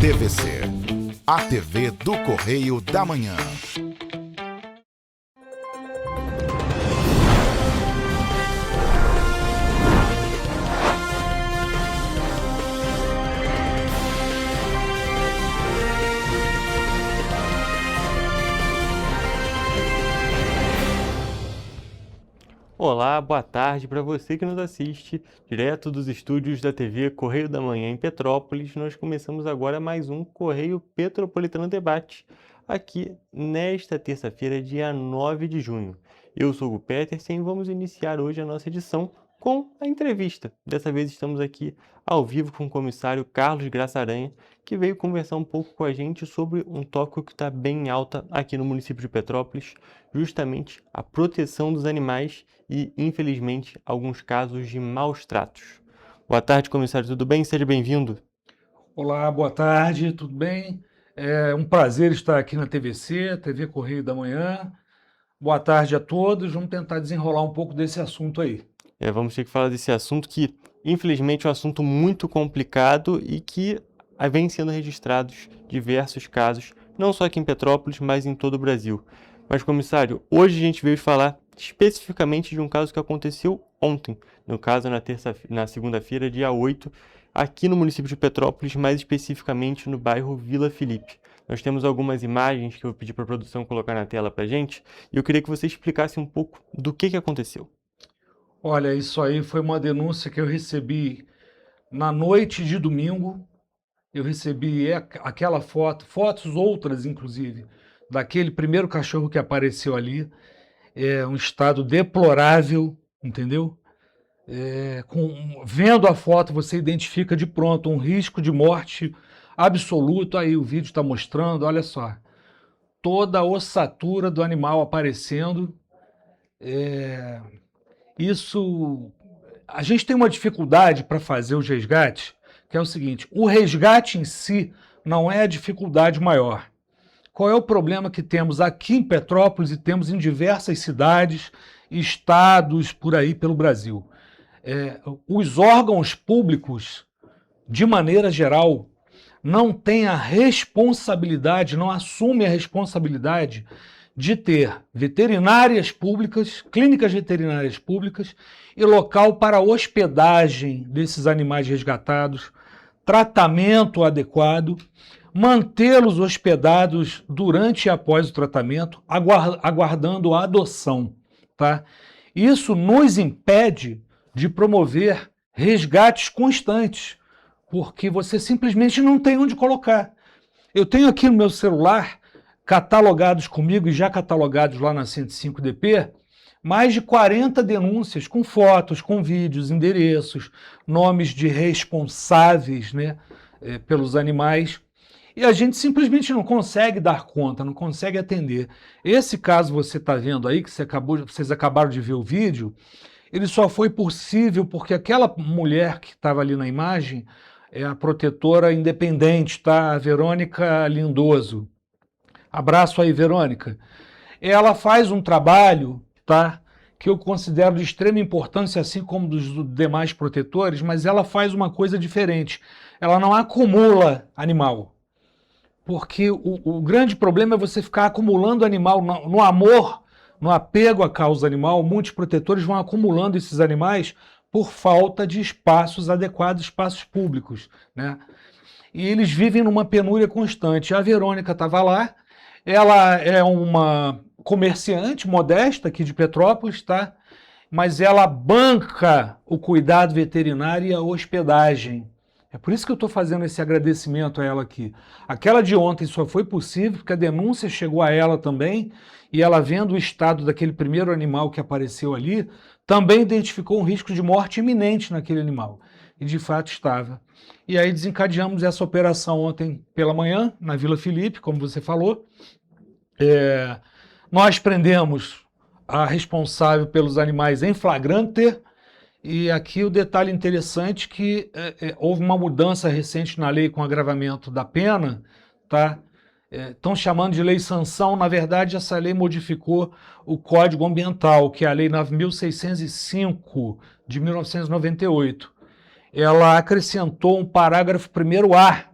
TVC, a TV do Correio da Manhã. Olá, boa tarde para você que nos assiste direto dos estúdios da TV Correio da Manhã em Petrópolis. Nós começamos agora mais um Correio Petropolitano Debate, aqui nesta terça-feira, dia 9 de junho. Eu sou o Hugo Petersen e vamos iniciar hoje a nossa edição com a entrevista. Dessa vez estamos aqui ao vivo com o comissário Carlos Graça Aranha, que veio conversar um pouco com a gente sobre um tópico que está bem em alta aqui no município de Petrópolis, justamente a proteção dos animais e, infelizmente, alguns casos de maus tratos. Boa tarde, comissário, tudo bem? Seja bem-vindo. Olá, boa tarde, tudo bem? É um prazer estar aqui na TVC, TV Correio da Manhã. Boa tarde a todos, vamos tentar desenrolar um pouco desse assunto aí. Vamos ter que falar desse assunto que, infelizmente, é um assunto muito complicado e que vem sendo registrados diversos casos, não só aqui em Petrópolis, mas em todo o Brasil. Mas, comissário, hoje a gente veio falar especificamente de um caso que aconteceu ontem, no caso na segunda-feira, dia 8, aqui no município de Petrópolis, mais especificamente no bairro Vila Felipe. Nós temos algumas imagens que eu vou pedir para a produção colocar na tela para a gente, e eu queria que você explicasse um pouco do que aconteceu. Olha, isso aí foi uma denúncia que eu recebi na noite de domingo. Eu recebi aquela fotos outras inclusive, daquele primeiro cachorro que apareceu ali. É um estado deplorável, entendeu? Vendo a foto, você identifica de pronto um risco de morte absoluto. Aí o vídeo está mostrando, olha só, toda a ossatura do animal aparecendo. Isso, a gente tem uma dificuldade para fazer os resgates, que é o seguinte: o resgate em si não é a dificuldade maior. Qual é o problema que temos aqui em Petrópolis e temos em diversas cidades e estados por aí pelo Brasil? Os órgãos públicos, de maneira geral, não têm a responsabilidade, não assumem a responsabilidade de ter veterinárias públicas, clínicas veterinárias públicas e local para hospedagem desses animais resgatados, tratamento adequado, mantê-los hospedados durante e após o tratamento, aguardando a adoção, tá? Isso nos impede de promover resgates constantes, porque você simplesmente não tem onde colocar. Eu tenho aqui no meu celular, catalogados comigo e já catalogados lá na 105DP, mais de 40 denúncias com fotos, com vídeos, endereços, nomes de responsáveis, né, pelos animais. E a gente simplesmente não consegue dar conta, não consegue atender. Esse caso você está vendo aí, que vocês acabaram de ver o vídeo, ele só foi possível porque aquela mulher que estava ali na imagem é a protetora independente, tá? A Verônica Lindoso. Abraço aí, Verônica. Ela faz um trabalho, tá, que eu considero de extrema importância, assim como dos demais protetores, mas ela faz uma coisa diferente. Ela não acumula animal. Porque o grande problema é você ficar acumulando animal no amor, no apego à causa animal. Muitos protetores vão acumulando esses animais por falta de espaços adequados, espaços públicos, né? E eles vivem numa penúria constante. A Verônica estava lá, ela é uma comerciante modesta aqui de Petrópolis, tá? Mas ela banca o cuidado veterinário e a hospedagem. É por isso que eu estou fazendo esse agradecimento a ela aqui. Aquela de ontem só foi possível porque a denúncia chegou a ela também, e ela, vendo o estado daquele primeiro animal que apareceu ali, também identificou um risco de morte iminente naquele animal. E de fato estava. E aí desencadeamos essa operação ontem pela manhã, na Vila Felipe, como você falou. Nós prendemos a responsável pelos animais em flagrante. E aqui o detalhe interessante que houve uma mudança recente na lei com agravamento da pena, tá? Estão chamando de lei sanção. Na verdade, essa lei modificou o Código Ambiental, que é a Lei 9.605 de 1998. Ela acrescentou um parágrafo 1º-A,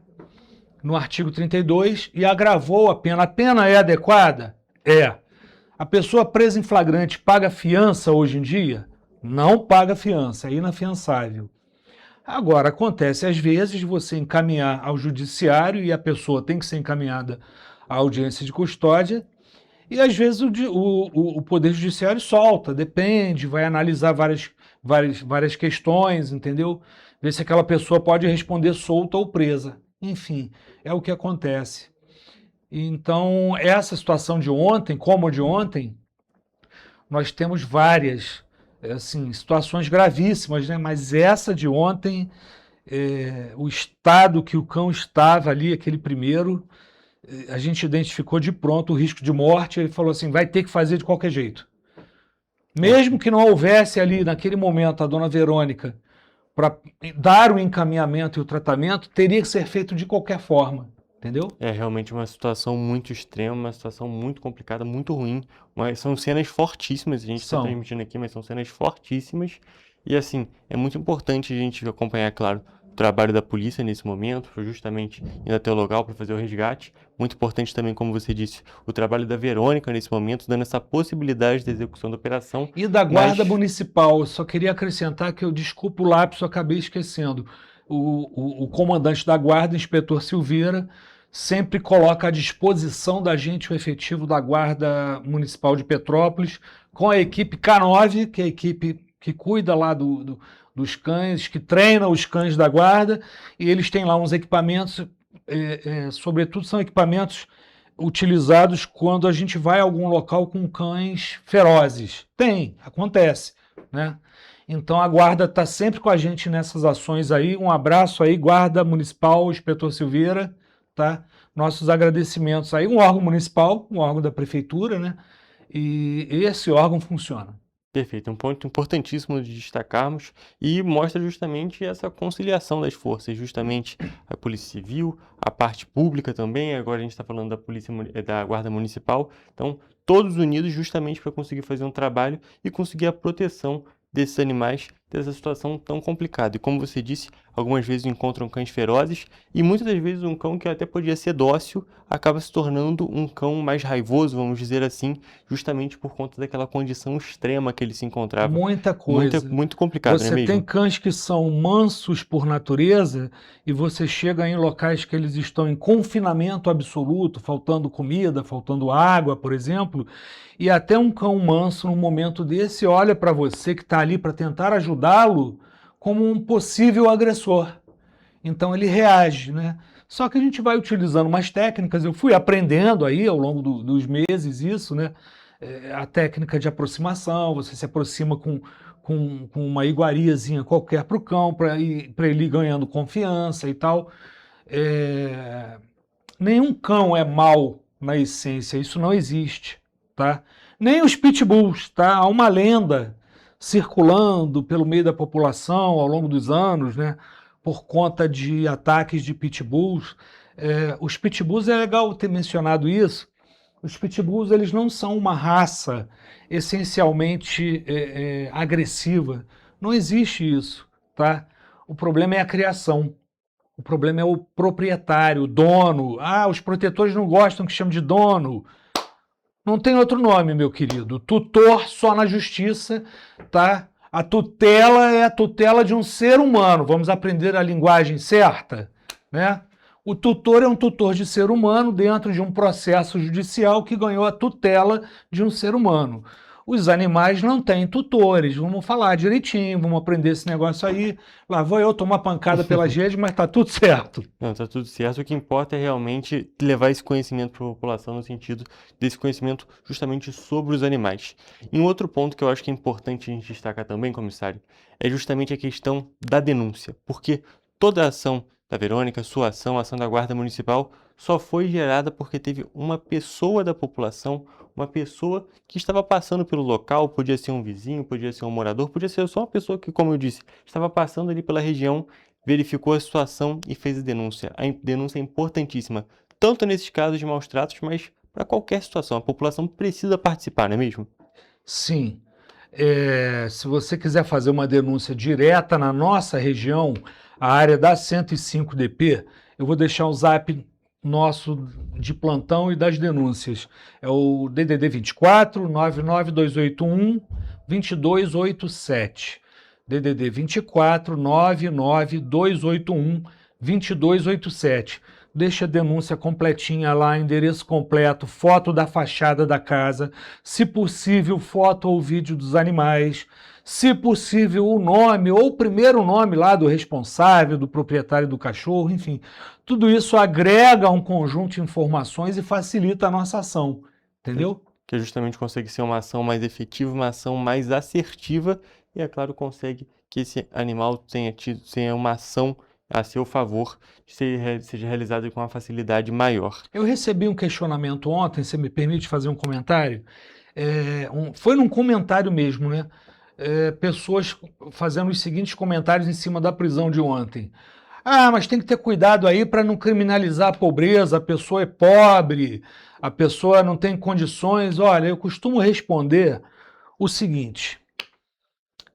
no artigo 32 e agravou a pena. A pena é adequada? É. A pessoa presa em flagrante paga fiança hoje em dia? Não paga fiança, é inafiançável. Agora, acontece às vezes de você encaminhar ao judiciário e a pessoa tem que ser encaminhada à audiência de custódia e às vezes o Poder Judiciário solta, depende, vai analisar várias questões, entendeu? Ver se aquela pessoa pode responder solta ou presa. Enfim, é o que acontece. Então, essa situação de ontem, como a de ontem, nós temos várias assim, situações gravíssimas, né? Mas essa de ontem, o estado que o cão estava ali, aquele primeiro, a gente identificou de pronto o risco de morte, ele falou assim, vai ter que fazer de qualquer jeito. Mesmo que não houvesse ali, naquele momento, a dona Verônica, para dar o encaminhamento e o tratamento, teria que ser feito de qualquer forma, entendeu? É realmente uma situação muito extrema, uma situação muito complicada, muito ruim. Mas são cenas fortíssimas, a gente está São. transmitindo aqui, mas são cenas fortíssimas. E assim, é muito importante a gente acompanhar, claro, o trabalho da polícia nesse momento, justamente indo até o local para fazer o resgate. Muito importante também, como você disse, o trabalho da Verônica nesse momento, dando essa possibilidade de execução da operação. E da Guarda Municipal, eu só queria acrescentar que eu, desculpo o lápis, eu acabei esquecendo. O comandante da Guarda, inspetor Silveira, sempre coloca à disposição da gente o efetivo da Guarda Municipal de Petrópolis, com a equipe K9, que é a equipe que cuida lá dos cães, que treina os cães da Guarda, e eles têm lá uns equipamentos, sobretudo são equipamentos utilizados quando a gente vai a algum local com cães ferozes. Acontece, né? Então a Guarda está sempre com a gente nessas ações aí. Um abraço aí, Guarda Municipal, Inspetor Silveira, tá? Nossos agradecimentos aí. Um órgão municipal, um órgão da prefeitura, né? E esse órgão funciona. Perfeito, um ponto importantíssimo de destacarmos e mostra justamente essa conciliação das forças, justamente a Polícia Civil, a parte pública também, agora a gente está falando da Guarda Municipal, então todos unidos justamente para conseguir fazer um trabalho e conseguir a proteção desses animais dessa situação tão complicada. E como você disse, algumas vezes encontram cães ferozes e muitas das vezes um cão que até podia ser dócil acaba se tornando um cão mais raivoso, vamos dizer assim, justamente por conta daquela condição extrema que ele se encontrava. Muita coisa. Muito complicado, Você não é mesmo? tem cães que são mansos por natureza e você chega em locais que eles estão em confinamento absoluto, faltando comida, faltando água, por exemplo, e até um cão manso, num momento desse, olha para você que está ali para tentar ajudá-lo como um possível agressor. Então ele reage, né? Só que a gente vai utilizando umas técnicas, eu fui aprendendo aí ao longo dos meses isso, né? A técnica de aproximação, você se aproxima com uma iguariazinha qualquer para o cão, para ele ir ganhando confiança e tal. Nenhum cão é mau na essência, isso não existe, tá? Nem os pitbulls, tá? Há uma lenda circulando pelo meio da população ao longo dos anos, né? Por conta de ataques de pitbulls. Os pitbulls, é legal ter mencionado isso, os pitbulls eles não são uma raça essencialmente agressiva. Não existe isso, tá? O problema é a criação. O problema é o proprietário, o dono. Ah, os protetores não gostam que chame de dono. Não tem outro nome, meu querido. Tutor só na justiça, tá? A tutela é a tutela de um ser humano. Vamos aprender a linguagem certa, né? O tutor é um tutor de ser humano dentro de um processo judicial que ganhou a tutela de um ser humano. Os animais não têm tutores. Vamos falar direitinho, vamos aprender esse negócio aí. Lá vou eu tomar pancada pela gente, mas tá tudo certo. Não, tá tudo certo. O que importa é realmente levar esse conhecimento para a população no sentido desse conhecimento justamente sobre os animais. E um outro ponto que eu acho que é importante a gente destacar também, comissário, é justamente a questão da denúncia. Porque toda a ação da Verônica, sua ação, a ação da Guarda Municipal, só foi gerada porque teve uma pessoa da população, uma pessoa que estava passando pelo local, podia ser um vizinho, podia ser um morador, podia ser só uma pessoa que, como eu disse, estava passando ali pela região, verificou a situação e fez a denúncia. A denúncia é importantíssima, tanto nesses casos de maus tratos, mas para qualquer situação. A população precisa participar, não é mesmo? Sim. Se você quiser fazer uma denúncia direta na nossa região, a área da 105 DP, eu vou deixar o zap nosso de plantão e das denúncias. É o DDD 24 99281 2287. DDD 24 99281 2287. Deixa a denúncia completinha lá, endereço completo, foto da fachada da casa, se possível, foto ou vídeo dos animais, se possível, o nome ou o primeiro nome lá do responsável, do proprietário do cachorro, enfim. Tudo isso agrega um conjunto de informações e facilita a nossa ação, entendeu? Que justamente consegue ser uma ação mais efetiva, uma ação mais assertiva e, é claro, consegue que esse animal tenha uma ação a seu favor, seja realizada com uma facilidade maior. Eu recebi um questionamento ontem, você me permite fazer um comentário? Foi num comentário mesmo, né? Pessoas fazendo os seguintes comentários em cima da prisão de ontem. Ah, mas tem que ter cuidado aí para não criminalizar a pobreza, a pessoa é pobre, a pessoa não tem condições. Olha, eu costumo responder o seguinte: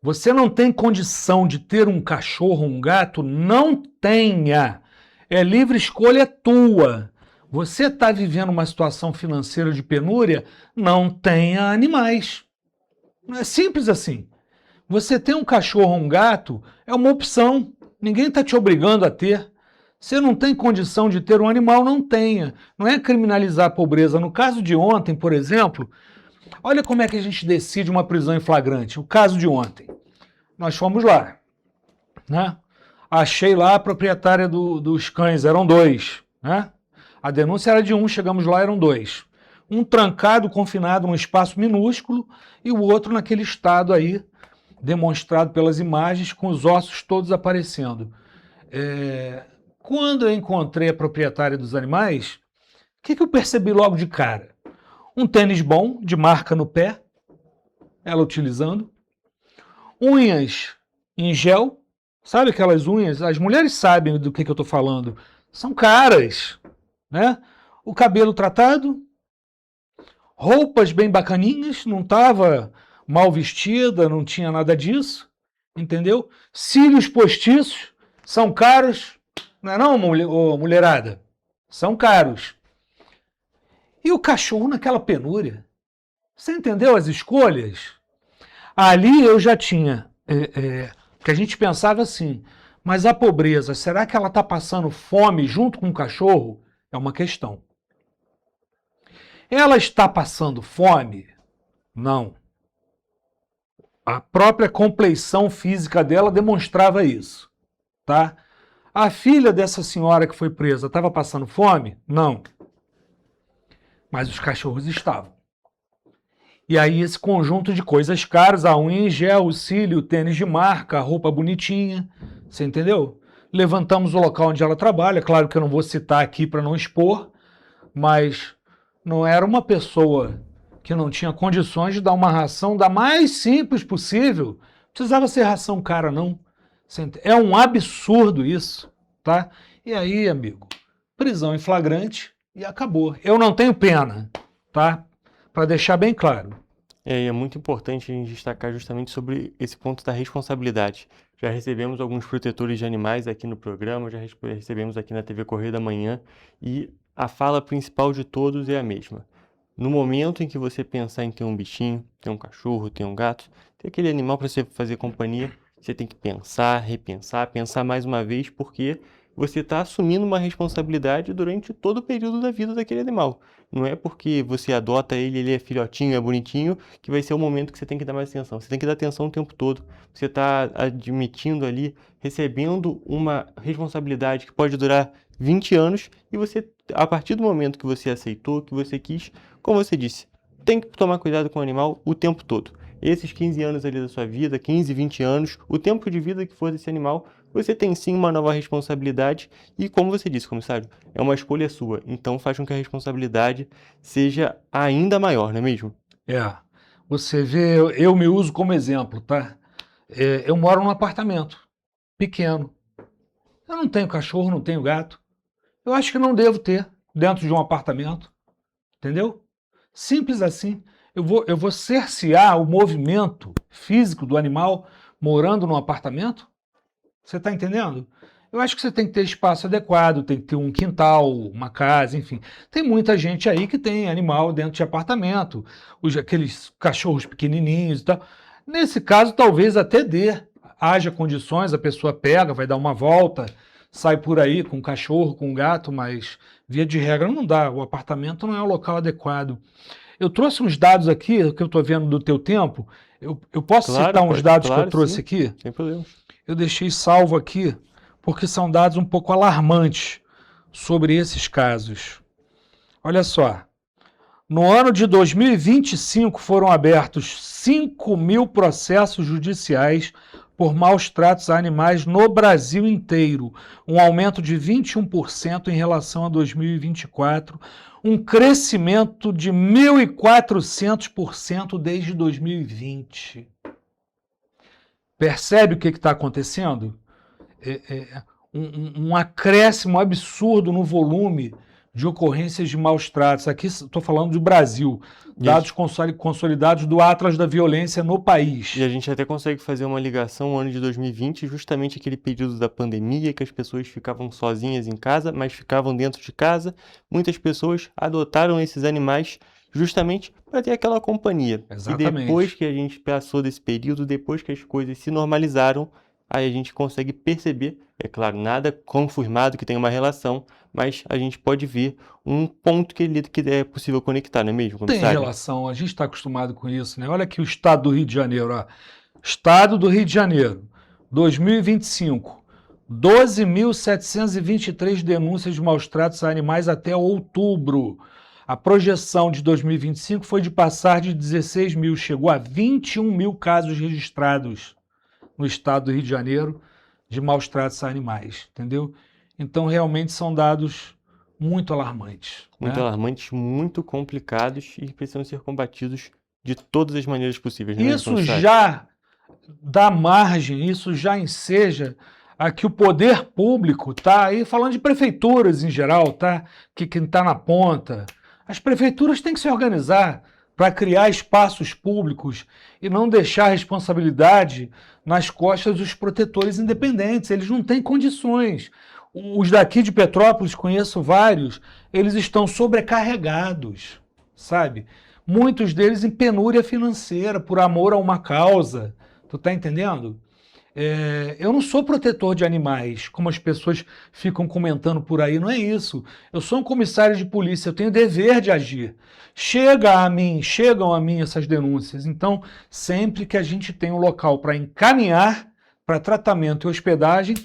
você não tem condição de ter um cachorro, um gato? Não tenha. É livre escolha tua. Você está vivendo uma situação financeira de penúria? Não tenha animais. É simples assim. Você ter um cachorro ou um gato é uma opção. Ninguém está te obrigando a ter. Você não tem condição de ter um animal, não tenha. Não é criminalizar a pobreza. No caso de ontem, por exemplo, olha como é que a gente decide uma prisão em flagrante. O caso de ontem. Nós fomos lá, né? Achei lá a proprietária dos cães, eram 2, né? A denúncia era de 1, chegamos lá, eram 2. Um trancado, confinado num espaço minúsculo e o outro naquele estado aí, demonstrado pelas imagens, com os ossos todos aparecendo. Quando eu encontrei a proprietária dos animais, o que eu percebi logo de cara? Um tênis bom, de marca no pé, ela utilizando. Unhas em gel, sabe aquelas unhas? As mulheres sabem do que eu estou falando. São caras, né? O cabelo tratado, roupas bem bacaninhas, não estava mal vestida, não tinha nada disso, entendeu? Cílios postiços, são caros, não é não, mulherada? São caros. E o cachorro naquela penúria. Você entendeu as escolhas? Ali eu já tinha, que a gente pensava assim, mas a pobreza, será que ela está passando fome junto com o cachorro? É uma questão. Ela está passando fome? Não. A própria compleição física dela demonstrava isso, tá? A filha dessa senhora que foi presa estava passando fome? Não. Mas os cachorros estavam. E aí esse conjunto de coisas caras, a unha em gel, o cílio, o tênis de marca, a roupa bonitinha, você entendeu? Levantamos o local onde ela trabalha, claro que eu não vou citar aqui para não expor, mas não era uma pessoa que não tinha condições de dar uma ração da mais simples possível. Não precisava ser ração cara, não. É um absurdo isso, tá? E aí, amigo, prisão em flagrante e acabou. Eu não tenho pena, tá? Para deixar bem claro. É muito importante a gente destacar justamente sobre esse ponto da responsabilidade. Já recebemos alguns protetores de animais aqui no programa, já recebemos aqui na TV Correio da Manhã, e a fala principal de todos é a mesma. No momento em que você pensar em ter um bichinho, ter um cachorro, ter um gato, ter aquele animal para você fazer companhia, você tem que pensar, repensar, pensar mais uma vez, porque você está assumindo uma responsabilidade durante todo o período da vida daquele animal. Não é porque você adota ele, ele é filhotinho, é bonitinho, que vai ser o momento que você tem que dar mais atenção. Você tem que dar atenção o tempo todo. Você está admitindo ali, recebendo uma responsabilidade que pode durar 20 anos e você, a partir do momento que você aceitou, que você quis, como você disse, tem que tomar cuidado com o animal o tempo todo. Esses 15 anos ali da sua vida, 15, 20 anos, o tempo de vida que for desse animal, você tem sim uma nova responsabilidade e, como você disse, comissário, é uma escolha sua. Então faz com que a responsabilidade seja ainda maior, não é mesmo? Você vê, eu me uso como exemplo, tá? Eu moro num apartamento pequeno. Eu não tenho cachorro, não tenho gato. Eu acho que não devo ter dentro de um apartamento, entendeu? Simples assim. Eu vou cercear o movimento físico do animal morando num apartamento? Você está entendendo? Eu acho que você tem que ter espaço adequado, tem que ter um quintal, uma casa, enfim. Tem muita gente aí que tem animal dentro de apartamento, aqueles cachorros pequenininhos e tal. Nesse caso, talvez até haja condições, a pessoa pega, vai dar uma volta, sai por aí com um cachorro, com um gato, mas via de regra não dá, o apartamento não é o local adequado. Eu trouxe uns dados aqui, que eu estou vendo do teu tempo, eu posso citar uns dados que eu trouxe aqui? Sem problema. Eu deixei salvo aqui, porque são dados um pouco alarmantes sobre esses casos. Olha só, no ano de 2025 foram abertos 5.000 processos judiciais por maus tratos a animais no Brasil inteiro, um aumento de 21% em relação a 2024, um crescimento de 1.400% desde 2020. Percebe o que está acontecendo? Um acréscimo absurdo no volume de ocorrências de maus tratos. Aqui estou falando do Brasil, dados consolidados do Atlas da Violência no país. E a gente até consegue fazer uma ligação ao ano de 2020, justamente aquele período da pandemia, que as pessoas ficavam sozinhas em casa, mas ficavam dentro de casa. Muitas pessoas adotaram esses animais justamente para ter aquela companhia. Exatamente. E depois que a gente passou desse período, depois que as coisas se normalizaram, aí a gente consegue perceber, é claro, nada confirmado que tem uma relação, mas a gente pode ver um ponto que é possível conectar, não é mesmo, comissário? Tem relação, a gente está acostumado com isso, né? Olha aqui o estado do Rio de Janeiro, ó. Estado do Rio de Janeiro, 2025, 12.723 denúncias de maus tratos a animais até outubro. A projeção de 2025 foi de passar de 16 mil, chegou a 21 mil casos registrados no estado do Rio de Janeiro de maus tratos a animais, entendeu? Então, realmente são dados muito alarmantes. Muito alarmantes, muito complicados e precisam ser combatidos de todas as maneiras possíveis. Não é, isso já dá margem, isso já enseja a que o poder público está aí falando de prefeituras em geral, tá? Que quem está na ponta. As prefeituras têm que se organizar para criar espaços públicos e não deixar a responsabilidade nas costas dos protetores independentes. Eles não têm condições. Os daqui de Petrópolis, conheço vários, eles estão sobrecarregados, sabe? Muitos deles em penúria financeira, por amor a uma causa. Tu tá entendendo? Eu não sou protetor de animais, como as pessoas ficam comentando por aí, não é isso. Eu sou um comissário de polícia, eu tenho dever de agir. Chegam a mim essas denúncias. Então, sempre que a gente tem um local para encaminhar para tratamento e hospedagem,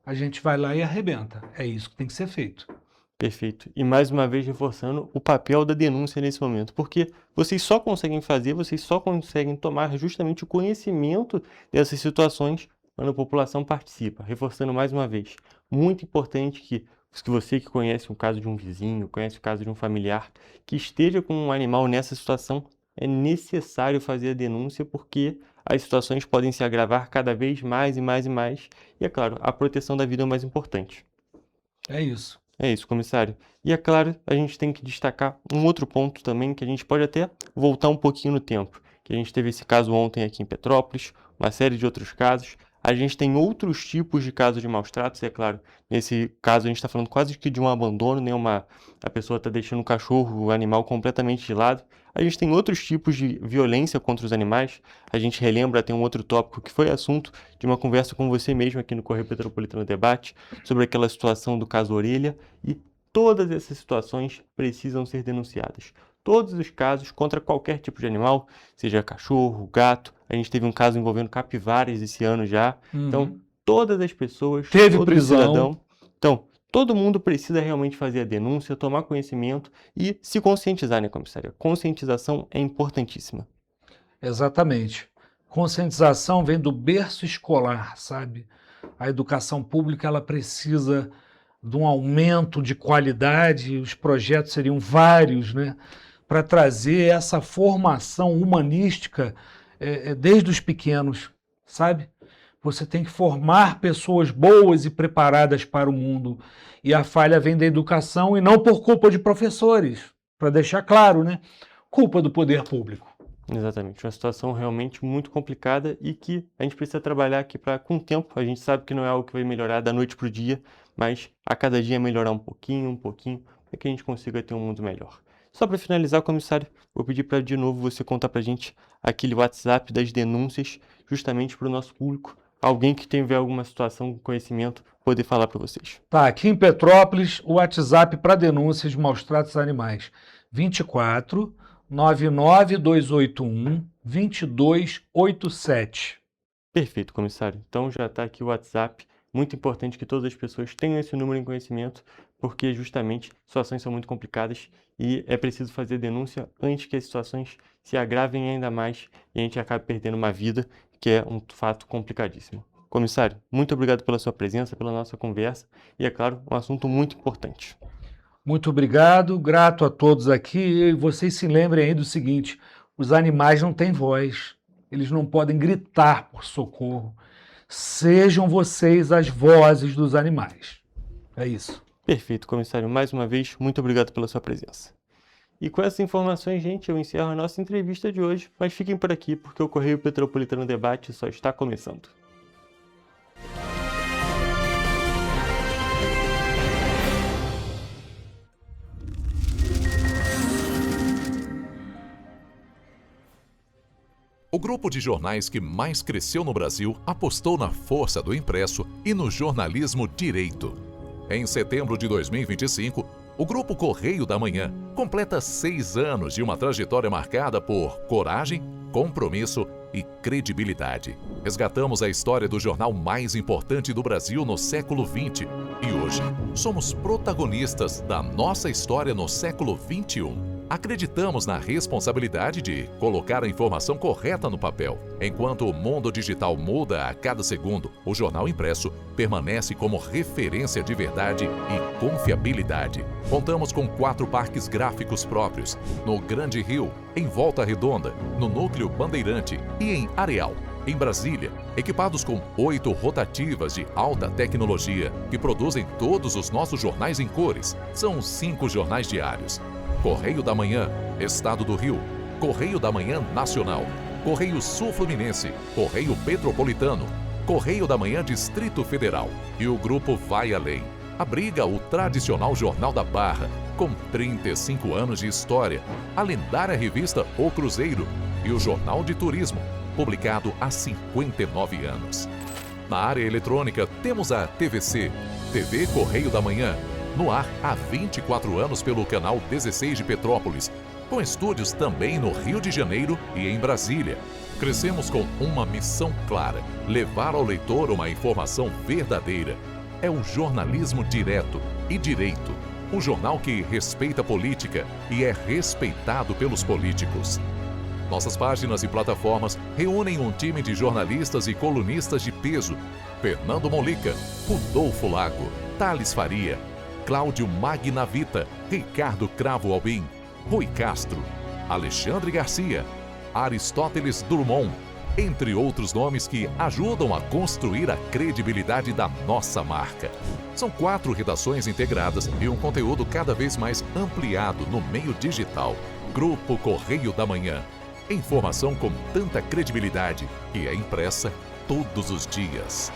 a gente vai lá e arrebenta. É isso que tem que ser feito. Perfeito. E mais uma vez reforçando o papel da denúncia nesse momento, porque vocês só conseguem tomar justamente o conhecimento dessas situações quando a população participa. Reforçando mais uma vez, muito importante que você que conhece o caso de um vizinho, conhece o caso de um familiar que esteja com um animal nessa situação, é necessário fazer a denúncia porque as situações podem se agravar cada vez mais e mais e mais. E é claro, a proteção da vida é o mais importante. É isso. É isso, comissário. E é claro, a gente tem que destacar um outro ponto também, que a gente pode até voltar um pouquinho no tempo. Que a gente teve esse caso ontem aqui em Petrópolis, uma série de outros casos. A gente tem outros tipos de casos de maus tratos, e é claro, nesse caso a gente está falando quase que de um abandono, né? A pessoa está deixando o cachorro, o animal completamente de lado. A gente tem outros tipos de violência contra os animais. A gente relembra, tem um outro tópico que foi assunto de uma conversa com você mesmo aqui no Correio Petropolitano Debate, sobre aquela situação do caso Orelha, e todas essas situações precisam ser denunciadas. Todos os casos contra qualquer tipo de animal, seja cachorro, gato. A gente teve um caso envolvendo capivaras esse ano já. Então, todas as pessoas, teve prisão. Cidadão. Então, todo mundo precisa realmente fazer a denúncia, tomar conhecimento e se conscientizar, né, comissária? Conscientização é importantíssima. Exatamente. Conscientização vem do berço escolar, sabe? A educação pública ela precisa de um aumento de qualidade, os projetos seriam vários, né? Para trazer essa formação humanística desde os pequenos, sabe? Você tem que formar pessoas boas e preparadas para o mundo. E a falha vem da educação e não por culpa de professores, para deixar claro, né? Culpa do poder público. Exatamente, uma situação realmente muito complicada e que a gente precisa trabalhar aqui para, com o tempo, a gente sabe que não é algo que vai melhorar da noite para o dia, mas a cada dia melhorar um pouquinho, para que a gente consiga ter um mundo melhor. Só para finalizar, comissário, vou pedir para de novo você contar para a gente aquele WhatsApp das denúncias, justamente para o nosso público, alguém que tiver alguma situação com conhecimento, poder falar para vocês. Tá, aqui em Petrópolis, o WhatsApp para denúncias de maus tratos animais, 24 99281 2287. Perfeito, comissário. Então já está aqui o WhatsApp. Muito importante que todas as pessoas tenham esse número em conhecimento, porque justamente situações são muito complicadas e é preciso fazer denúncia antes que as situações se agravem ainda mais e a gente acabe perdendo uma vida, que é um fato complicadíssimo. Comissário, muito obrigado pela sua presença, pela nossa conversa e, é claro, um assunto muito importante. Muito obrigado, grato a todos aqui. E vocês se lembrem aí do seguinte: os animais não têm voz, eles não podem gritar por socorro. Sejam vocês as vozes dos animais. É isso. Perfeito, comissário. Mais uma vez, muito obrigado pela sua presença. E com essas informações, gente, eu encerro a nossa entrevista de hoje, mas fiquem por aqui porque o Correio Petropolitano Debate só está começando. O grupo de jornais que mais cresceu no Brasil apostou na força do impresso e no jornalismo direito. Em setembro de 2025, o Grupo Correio da Manhã completa 6 anos de uma trajetória marcada por coragem, compromisso e credibilidade. Resgatamos a história do jornal mais importante do Brasil no século XX e hoje somos protagonistas da nossa história no século XXI. Acreditamos na responsabilidade de colocar a informação correta no papel. Enquanto o mundo digital muda a cada segundo, o jornal impresso permanece como referência de verdade e confiabilidade. Contamos com 4 parques gráficos próprios, no Grande Rio, em Volta Redonda, no Núcleo Bandeirante e em Areal, em Brasília, equipados com 8 rotativas de alta tecnologia que produzem todos os nossos jornais em cores. São 5 jornais diários. Correio da Manhã, Estado do Rio, Correio da Manhã Nacional, Correio Sul Fluminense, Correio Petropolitano, Correio da Manhã Distrito Federal e o Grupo Vai Além. Abriga o tradicional Jornal da Barra, com 35 anos de história, a lendária revista O Cruzeiro e o Jornal de Turismo, publicado há 59 anos. Na área eletrônica, temos a TVC, TV Correio da Manhã, no ar há 24 anos pelo canal 16 de Petrópolis, com estúdios também no Rio de Janeiro e em Brasília. Crescemos com uma missão clara: levar ao leitor uma informação verdadeira. É o jornalismo direto e direito, um jornal que respeita a política e é respeitado pelos políticos. Nossas páginas e plataformas reúnem um time de jornalistas e colunistas de peso: Fernando Molica, Rodolfo Lago, Thales Faria, Cláudio Magnavita, Ricardo Cravo Albim, Rui Castro, Alexandre Garcia, Aristóteles Drummond, entre outros nomes que ajudam a construir a credibilidade da nossa marca. São 4 redações integradas e um conteúdo cada vez mais ampliado no meio digital. Grupo Correio da Manhã. Informação com tanta credibilidade que é impressa todos os dias.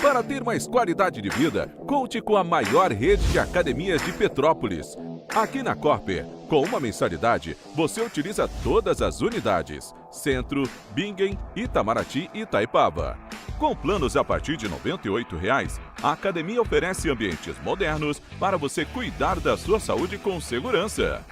Para ter mais qualidade de vida, conte com a maior rede de academias de Petrópolis. Aqui na Corper, com uma mensalidade, você utiliza todas as unidades: Centro, Bingen, Itamaraty e Itaipava. Com planos a partir de R$ 98,00, a academia oferece ambientes modernos para você cuidar da sua saúde com segurança.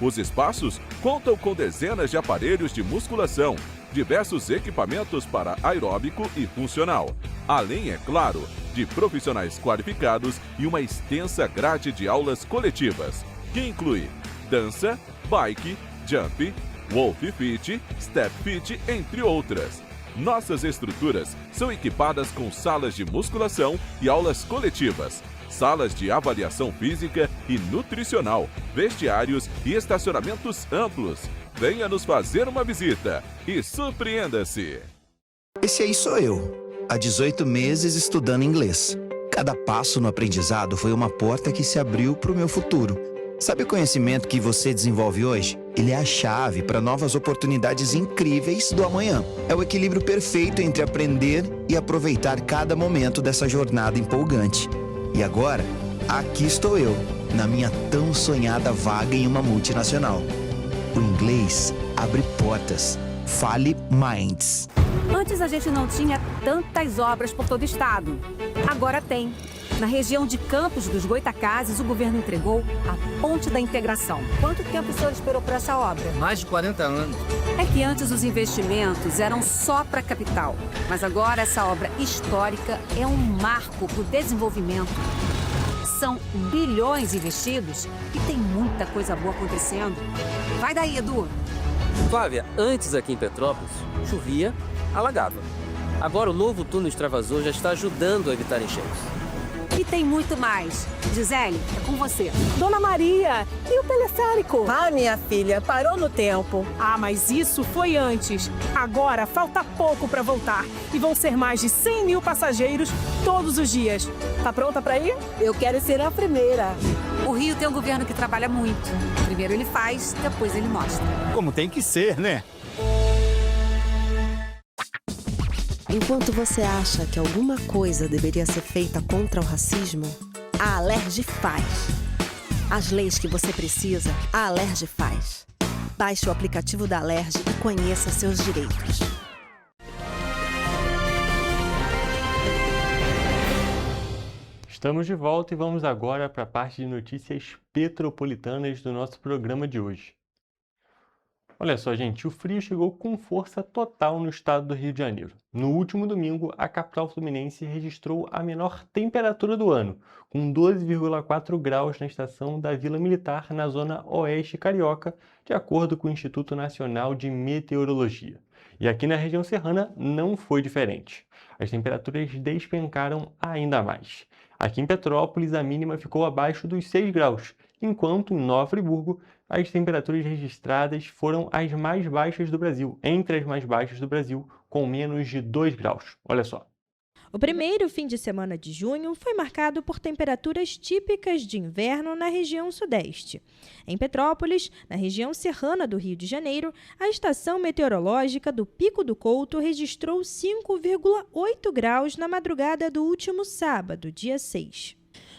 Os espaços contam com dezenas de aparelhos de musculação, diversos equipamentos para aeróbico e funcional, além, é claro, de profissionais qualificados e uma extensa grade de aulas coletivas, que inclui dança, bike, jump, wolf fit, step fit, entre outras. Nossas estruturas são equipadas com salas de musculação e aulas coletivas, salas de avaliação física e nutricional, vestiários e estacionamentos amplos. Venha nos fazer uma visita e surpreenda-se! Esse aí sou eu, há 18 meses estudando inglês. Cada passo no aprendizado foi uma porta que se abriu para o meu futuro. Sabe o conhecimento que você desenvolve hoje? Ele é a chave para novas oportunidades incríveis do amanhã. É o equilíbrio perfeito entre aprender e aproveitar cada momento dessa jornada empolgante. E agora, aqui estou eu, na minha tão sonhada vaga em uma multinacional. O inglês abre portas. Fale Minds. Antes a gente não tinha tantas obras por todo o estado. Agora tem. Na região de Campos dos Goitacazes, o governo entregou a Ponte da Integração. Quanto tempo o senhor esperou por essa obra? Mais de 40 anos. É que antes os investimentos eram só para a capital. Mas agora essa obra histórica é um marco para o desenvolvimento. São bilhões investidos e tem muita coisa boa acontecendo. Vai daí, Edu. Flávia, antes aqui em Petrópolis, chovia, alagava. Agora o novo túnel extravasor já está ajudando a evitar enchentes. E tem muito mais. Gisele, é com você. Dona Maria, e o teleférico? Ah, minha filha, parou no tempo. Ah, mas isso foi antes. Agora falta pouco para voltar. E vão ser mais de 100 mil passageiros todos os dias. Tá pronta para ir? Eu quero ser a primeira. O Rio tem um governo que trabalha muito. Primeiro ele faz, depois ele mostra. Como tem que ser, né? Enquanto você acha que alguma coisa deveria ser feita contra o racismo, a Alerj faz. As leis que você precisa, a Alerj faz. Baixe o aplicativo da Alerj e conheça seus direitos. Estamos de volta e vamos agora para a parte de notícias petropolitanas do nosso programa de hoje. Olha só, gente, o frio chegou com força total no estado do Rio de Janeiro. No último domingo, a capital fluminense registrou a menor temperatura do ano, com 12,4 graus na estação da Vila Militar, na zona oeste carioca, de acordo com o Instituto Nacional de Meteorologia. E aqui na região serrana não foi diferente. As temperaturas despencaram ainda mais. Aqui em Petrópolis, a mínima ficou abaixo dos 6 graus, enquanto em Nova Friburgo, as temperaturas registradas foram as mais baixas do Brasil, entre as mais baixas do Brasil, com menos de 2 graus. Olha só. O primeiro fim de semana de junho foi marcado por temperaturas típicas de inverno na região sudeste. Em Petrópolis, na região serrana do Rio de Janeiro, a estação meteorológica do Pico do Couto registrou 5,8 graus na madrugada do último sábado, dia 6.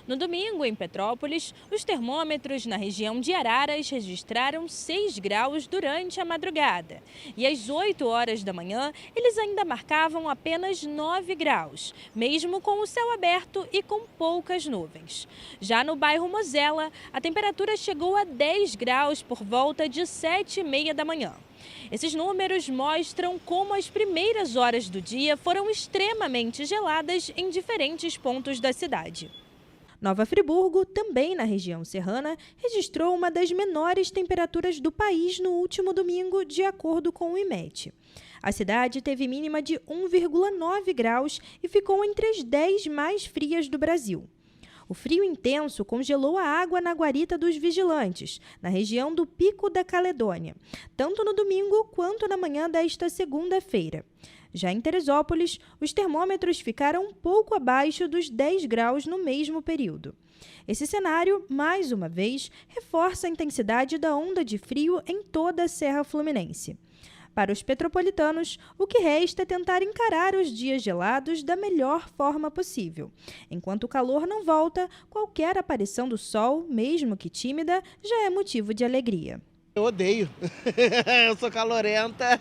No domingo, em Petrópolis, os termômetros na região de Araras registraram 6 graus durante a madrugada. E às 8 horas da manhã, eles ainda marcavam apenas 9 graus, mesmo com o céu aberto e com poucas nuvens. Já no bairro Mosela, a temperatura chegou a 10 graus por volta de 7h30 da manhã. Esses números mostram como as primeiras horas do dia foram extremamente geladas em diferentes pontos da cidade. Nova Friburgo, também na região serrana, registrou uma das menores temperaturas do país no último domingo, de acordo com o IMET. A cidade teve mínima de 1,9 graus e ficou entre as 10 mais frias do Brasil. O frio intenso congelou a água na guarita dos vigilantes, na região do Pico da Caledônia, tanto no domingo quanto na manhã desta segunda-feira. Já em Teresópolis, os termômetros ficaram um pouco abaixo dos 10 graus no mesmo período. Esse cenário, mais uma vez, reforça a intensidade da onda de frio em toda a Serra Fluminense. Para os petropolitanos, o que resta é tentar encarar os dias gelados da melhor forma possível. Enquanto o calor não volta, qualquer aparição do sol, mesmo que tímida, já é motivo de alegria. Eu odeio. Eu sou calorenta.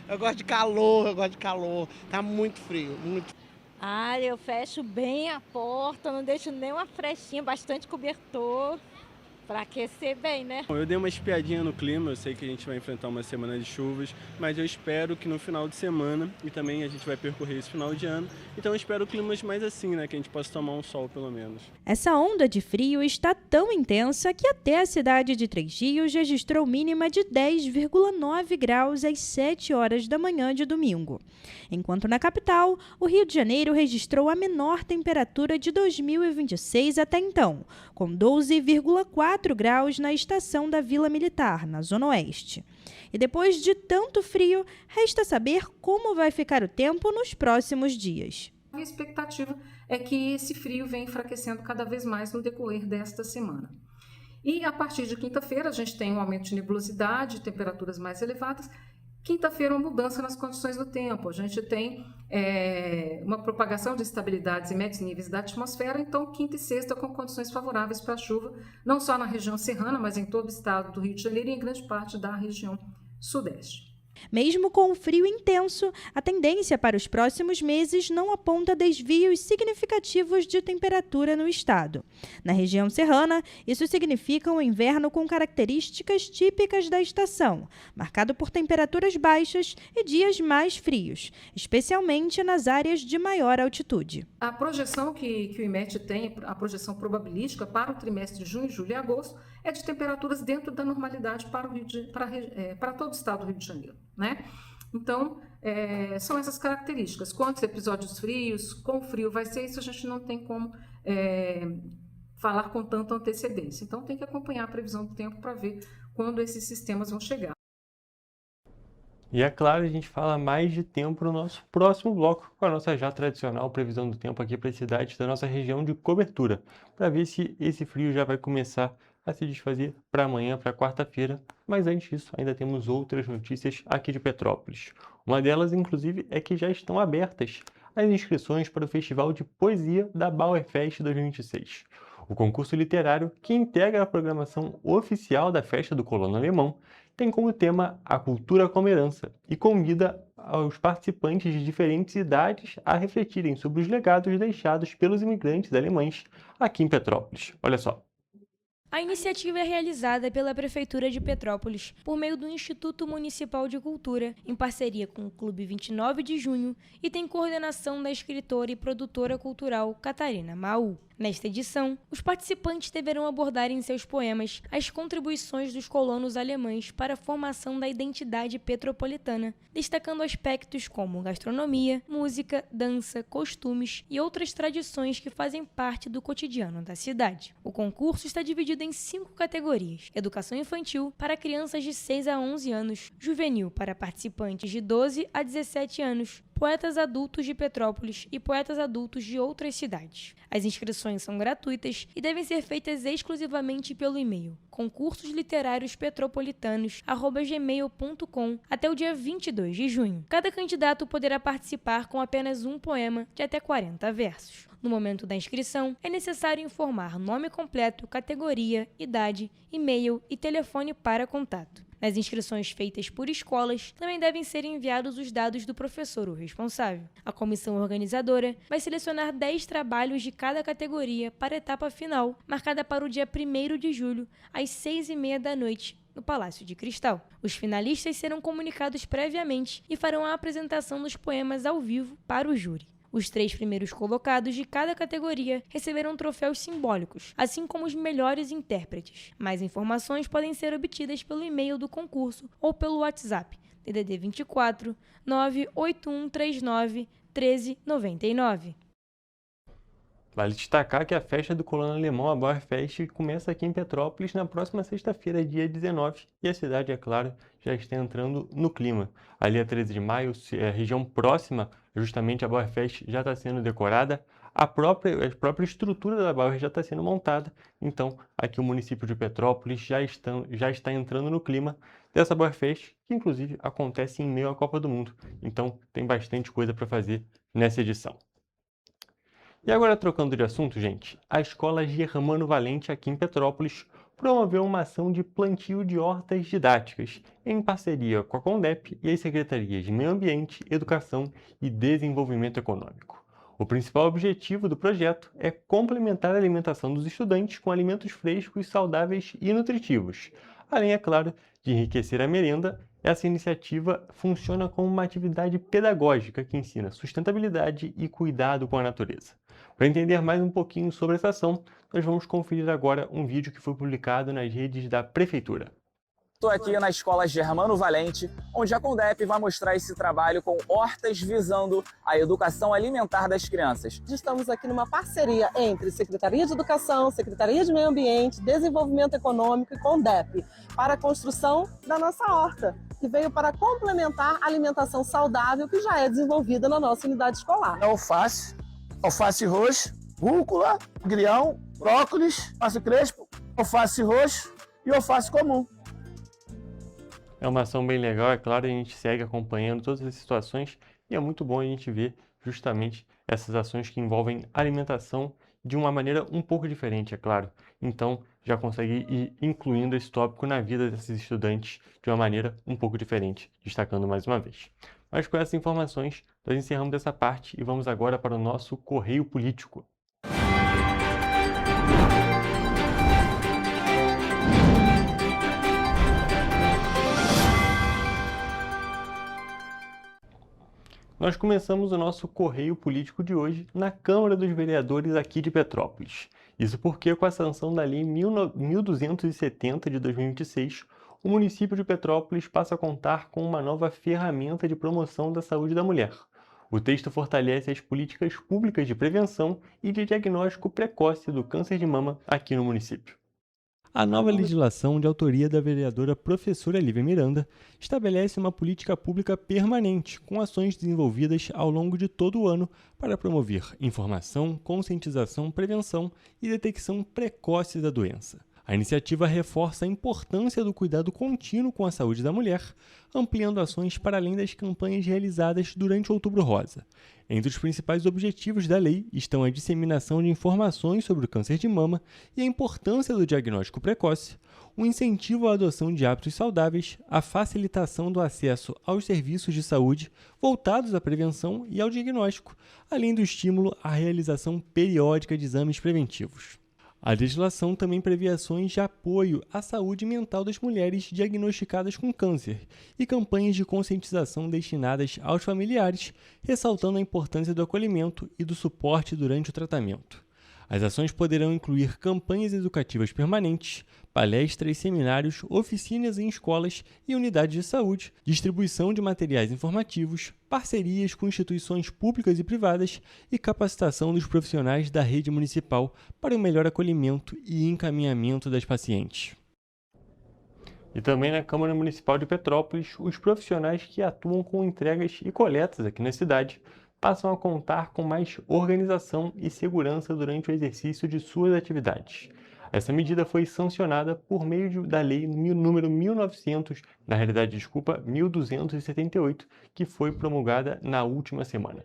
Eu gosto de calor, tá muito frio, muito. Ah, eu fecho bem a porta, não deixo nem uma frestinha, bastante cobertor, para aquecer bem, né? Eu dei uma espiadinha no clima, eu sei que a gente vai enfrentar uma semana de chuvas, mas eu espero que no final de semana, e também a gente vai percorrer esse final de ano, então eu espero climas mais assim, né, que a gente possa tomar um sol pelo menos. Essa onda de frio está tão intensa que até a cidade de Três Rios registrou mínima de 10,9 graus às 7 horas da manhã de domingo. Enquanto na capital, o Rio de Janeiro registrou a menor temperatura de 2026 até então, com 12,4 graus na estação da Vila Militar, na Zona Oeste. E depois de tanto frio, resta saber como vai ficar o tempo nos próximos dias. A expectativa é que esse frio venha enfraquecendo cada vez mais no decorrer desta semana. E a partir de quinta-feira a gente tem um aumento de nebulosidade, temperaturas mais elevadas. Quinta-feira, uma mudança nas condições do tempo. A gente tem uma propagação de instabilidades em médios níveis da atmosfera, então quinta e sexta com condições favoráveis para a chuva, não só na região serrana, mas em todo o estado do Rio de Janeiro e em grande parte da região sudeste. Mesmo com o frio intenso, a tendência para os próximos meses não aponta desvios significativos de temperatura no estado. Na região serrana, isso significa um inverno com características típicas da estação, marcado por temperaturas baixas e dias mais frios, especialmente nas áreas de maior altitude. A projeção que o IMET tem, a projeção probabilística para o trimestre de junho, julho e agosto, é de temperaturas dentro da normalidade para todo o estado do Rio de Janeiro, né? Então, são essas características. Quantos episódios frios, quão frio vai ser, isso a gente não tem como falar com tanta antecedência. Então, tem que acompanhar a previsão do tempo para ver quando esses sistemas vão chegar. E é claro, a gente fala mais de tempo no nosso próximo bloco, com a nossa já tradicional previsão do tempo aqui para as cidades da nossa região de cobertura, para ver se esse frio já vai começar a se desfazer para amanhã, para quarta-feira. Mas antes disso, ainda temos outras notícias aqui de Petrópolis. Uma delas, inclusive, é que já estão abertas as inscrições para o Festival de Poesia da Bauerfest 2026. O concurso literário, que integra a programação oficial da Festa do Colono Alemão, tem como tema a cultura como herança e convida os participantes de diferentes idades a refletirem sobre os legados deixados pelos imigrantes alemães aqui em Petrópolis. Olha só. A iniciativa é realizada pela Prefeitura de Petrópolis por meio do Instituto Municipal de Cultura, em parceria com o Clube 29 de Junho, e tem coordenação da escritora e produtora cultural Catarina Maú. Nesta edição, os participantes deverão abordar em seus poemas as contribuições dos colonos alemães para a formação da identidade petropolitana, destacando aspectos como gastronomia, música, dança, costumes e outras tradições que fazem parte do cotidiano da cidade. O concurso está dividido em 5 categorias: educação infantil para crianças de 6 a 11 anos, juvenil para participantes de 12 a 17 anos, poetas adultos de Petrópolis e poetas adultos de outras cidades. As inscrições são gratuitas e devem ser feitas exclusivamente pelo e-mail concursosliterariospetropolitanos@gmail.com até o dia 22 de junho. Cada candidato poderá participar com apenas um poema de até 40 versos. No momento da inscrição, é necessário informar nome completo, categoria, idade, e-mail e telefone para contato. Nas inscrições feitas por escolas, também devem ser enviados os dados do professor ou responsável. A comissão organizadora vai selecionar 10 trabalhos de cada categoria para a etapa final, marcada para o dia 1º de julho, às 6h30 da noite, no Palácio de Cristal. Os finalistas serão comunicados previamente e farão a apresentação dos poemas ao vivo para o júri. Os 3 primeiros colocados de cada categoria receberão troféus simbólicos, assim como os melhores intérpretes. Mais informações podem ser obtidas pelo e-mail do concurso ou pelo WhatsApp DDD 24 98139 1399. Vale destacar que a festa do Colono Alemão, a Bauerfest, começa aqui em Petrópolis na próxima sexta-feira, dia 19, e a cidade, é claro, já está entrando no clima. Ali a 13 de maio, a região próxima, justamente a Bauerfest, já está sendo decorada, a própria estrutura da Bauer já está sendo montada, então aqui o município de Petrópolis já está entrando no clima dessa Bauerfest, que inclusive acontece em meio à Copa do Mundo, então tem bastante coisa para fazer nessa edição. E agora, trocando de assunto, gente, a Escola Germano Valente, aqui em Petrópolis, promoveu uma ação de plantio de hortas didáticas, em parceria com a CONDEP e as Secretarias de Meio Ambiente, Educação e Desenvolvimento Econômico. O principal objetivo do projeto é complementar a alimentação dos estudantes com alimentos frescos, saudáveis e nutritivos. Além, é claro, de enriquecer a merenda, essa iniciativa funciona como uma atividade pedagógica que ensina sustentabilidade e cuidado com a natureza. Para entender mais um pouquinho sobre essa ação, nós vamos conferir agora um vídeo que foi publicado nas redes da Prefeitura. Estou aqui na Escola Germano Valente, onde a CONDEP vai mostrar esse trabalho com hortas visando a educação alimentar das crianças. Estamos aqui numa parceria entre Secretaria de Educação, Secretaria de Meio Ambiente, Desenvolvimento Econômico e CONDEP para a construção da nossa horta, que veio para complementar a alimentação saudável que já é desenvolvida na nossa unidade escolar. A alface alface roxa, rúcula, grião, brócolis, alface crespo, alface roxo e alface comum. É uma ação bem legal, é claro, a gente segue acompanhando todas as situações e é muito bom a gente ver justamente essas ações que envolvem alimentação de uma maneira um pouco diferente, é claro. Então, já consegue ir incluindo esse tópico na vida desses estudantes de uma maneira um pouco diferente, destacando mais uma vez. Mas com essas informações, nós encerramos essa parte e vamos agora para o nosso Correio Político. Nós começamos o nosso Correio Político de hoje na Câmara dos Vereadores aqui de Petrópolis. Isso porque, com a sanção da Lei 1270 de 2026, o município de Petrópolis passa a contar com uma nova ferramenta de promoção da saúde da mulher. O texto fortalece as políticas públicas de prevenção e de diagnóstico precoce do câncer de mama aqui no município. A nova legislação, de autoria da vereadora professora Lívia Miranda, estabelece uma política pública permanente, com ações desenvolvidas ao longo de todo o ano para promover informação, conscientização, prevenção e detecção precoce da doença. A iniciativa reforça a importância do cuidado contínuo com a saúde da mulher, ampliando ações para além das campanhas realizadas durante o Outubro Rosa. Entre os principais objetivos da lei estão a disseminação de informações sobre o câncer de mama e a importância do diagnóstico precoce, o incentivo à adoção de hábitos saudáveis, a facilitação do acesso aos serviços de saúde voltados à prevenção e ao diagnóstico, além do estímulo à realização periódica de exames preventivos. A legislação também prevê ações de apoio à saúde mental das mulheres diagnosticadas com câncer e campanhas de conscientização destinadas aos familiares, ressaltando a importância do acolhimento e do suporte durante o tratamento. As ações poderão incluir campanhas educativas permanentes, palestras, seminários, oficinas em escolas e unidades de saúde, distribuição de materiais informativos, parcerias com instituições públicas e privadas e capacitação dos profissionais da rede municipal para o melhor acolhimento e encaminhamento das pacientes. E também na Câmara Municipal de Petrópolis, os profissionais que atuam com entregas e coletas aqui na cidade passam a contar com mais organização e segurança durante o exercício de suas atividades. Essa medida foi sancionada por meio da Lei número 1278, que foi promulgada na última semana.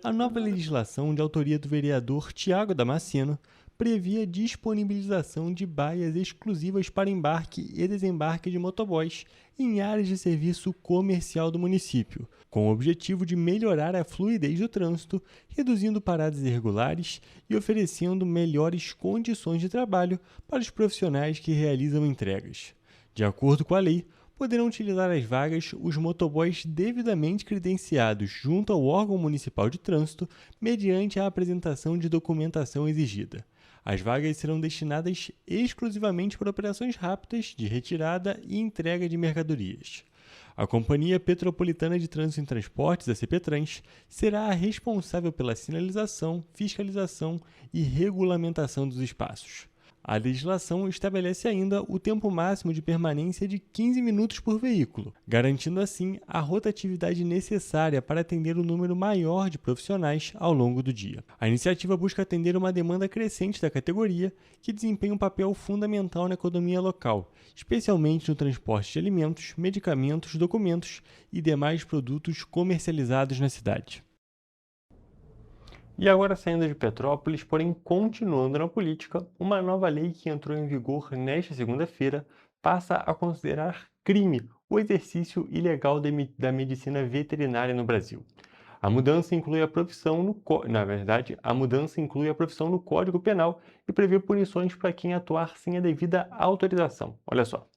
A nova legislação, de autoria do vereador Tiago Damasceno, previa a disponibilização de baias exclusivas para embarque e desembarque de motoboys em áreas de serviço comercial do município, com o objetivo de melhorar a fluidez do trânsito, reduzindo paradas irregulares e oferecendo melhores condições de trabalho para os profissionais que realizam entregas. De acordo com a lei, poderão utilizar as vagas os motoboys devidamente credenciados junto ao órgão municipal de trânsito mediante a apresentação de documentação exigida. As vagas serão destinadas exclusivamente para operações rápidas de retirada e entrega de mercadorias. A Companhia Petropolitana de Trânsito e Transportes, a CPTrans, será a responsável pela sinalização, fiscalização e regulamentação dos espaços. A legislação estabelece ainda o tempo máximo de permanência de 15 minutos por veículo, garantindo assim a rotatividade necessária para atender um número maior de profissionais ao longo do dia. A iniciativa busca atender uma demanda crescente da categoria, que desempenha um papel fundamental na economia local, especialmente no transporte de alimentos, medicamentos, documentos e demais produtos comercializados na cidade. E agora, saindo de Petrópolis, porém continuando na política, uma nova lei que entrou em vigor nesta segunda-feira passa a considerar crime o exercício ilegal da medicina veterinária no Brasil. A mudança inclui a profissão no Código Penal e prevê punições para quem atuar sem a devida autorização. Olha só.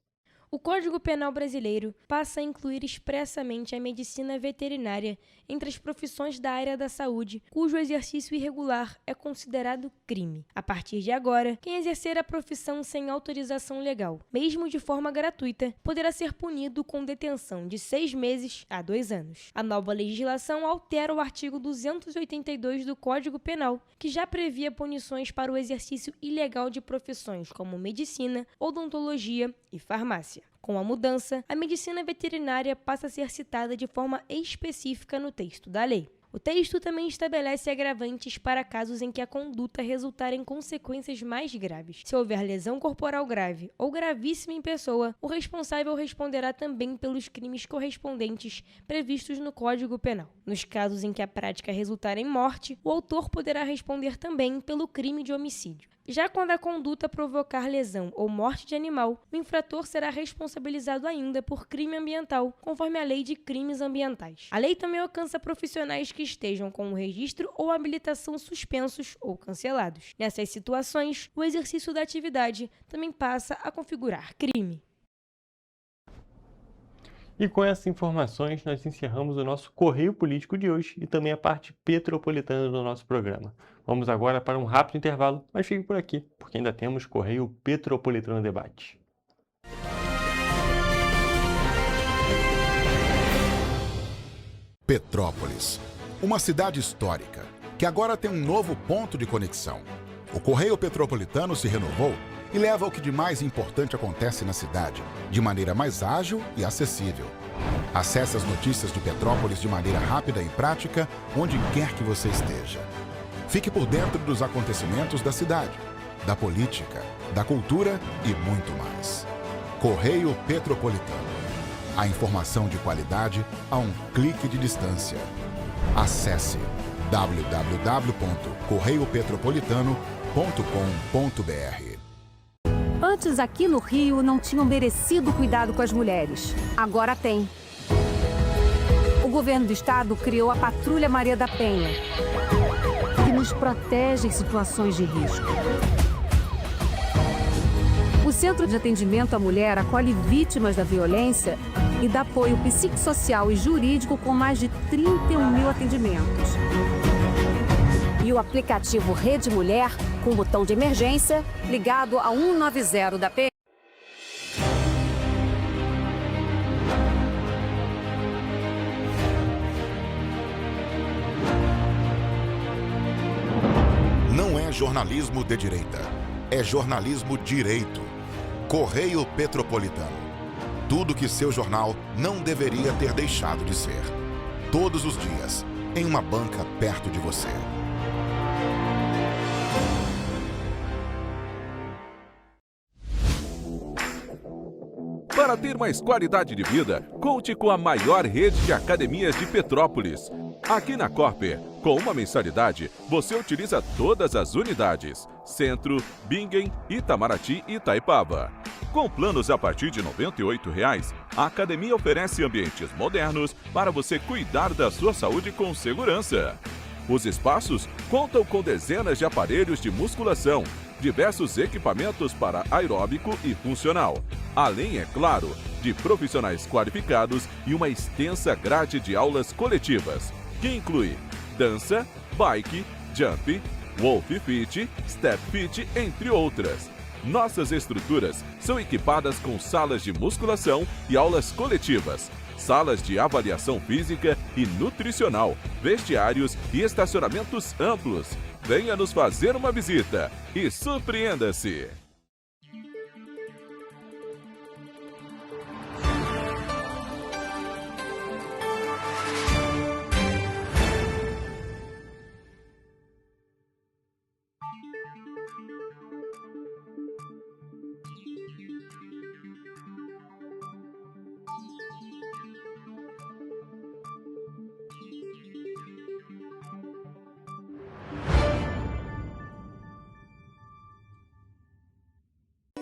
O Código Penal brasileiro passa a incluir expressamente a medicina veterinária entre as profissões da área da saúde, cujo exercício irregular é considerado crime. A partir de agora, quem exercer a profissão sem autorização legal, mesmo de forma gratuita, poderá ser punido com detenção de 6 meses a 2 anos. A nova legislação altera o artigo 282 do Código Penal, que já previa punições para o exercício ilegal de profissões como medicina, odontologia e farmácia. Com a mudança, a medicina veterinária passa a ser citada de forma específica no texto da lei. O texto também estabelece agravantes para casos em que a conduta resultar em consequências mais graves. Se houver lesão corporal grave ou gravíssima em pessoa, o responsável responderá também pelos crimes correspondentes previstos no Código Penal. Nos casos em que a prática resultar em morte, o autor poderá responder também pelo crime de homicídio. Já quando a conduta provocar lesão ou morte de animal, o infrator será responsabilizado ainda por crime ambiental, conforme a Lei de Crimes Ambientais. A lei também alcança profissionais que estejam com o registro ou habilitação suspensos ou cancelados. Nessas situações, o exercício da atividade também passa a configurar crime. E com essas informações, nós encerramos o nosso Correio Político de hoje e também a parte petropolitana do nosso programa. Vamos agora para um rápido intervalo, mas fique por aqui, porque ainda temos Correio Petropolitano Debate. Petrópolis, uma cidade histórica, que agora tem um novo ponto de conexão. O Correio Petropolitano se renovou e leva o que de mais importante acontece na cidade, de maneira mais ágil e acessível. Acesse as notícias de Petrópolis de maneira rápida e prática, onde quer que você esteja. Fique por dentro dos acontecimentos da cidade, da política, da cultura e muito mais. Correio Petropolitano. A informação de qualidade a um clique de distância. Acesse www.correiopetropolitano.com.br. Antes, aqui no Rio, não tinham merecido cuidado com as mulheres. Agora tem. O governo do estado criou a Patrulha Maria da Penha, que nos protege em situações de risco. O Centro de Atendimento à Mulher acolhe vítimas da violência e dá apoio psicossocial e jurídico com mais de 31 mil atendimentos. E o aplicativo Rede Mulher, com botão de emergência, ligado a 190 da PM. Não é jornalismo de direita, é jornalismo direito. Correio Petropolitano. Tudo que seu jornal não deveria ter deixado de ser. Todos os dias, em uma banca perto de você. Para ter mais qualidade de vida, conte com a maior rede de academias de Petrópolis. Aqui na Corper, com uma mensalidade, você utiliza todas as unidades: Centro, Bingen, Itamaraty e Itaipava. Com planos a partir de R$ 98,00, a academia oferece ambientes modernos para você cuidar da sua saúde com segurança. Os espaços contam com dezenas de aparelhos de musculação, diversos equipamentos para aeróbico e funcional, além, é claro, de profissionais qualificados e uma extensa grade de aulas coletivas, que inclui dança, bike, jump, wolf fit, step fit, entre outras. Nossas estruturas são equipadas com salas de musculação e aulas coletivas, salas de avaliação física e nutricional, vestiários e estacionamentos amplos. Venha nos fazer uma visita e surpreenda-se!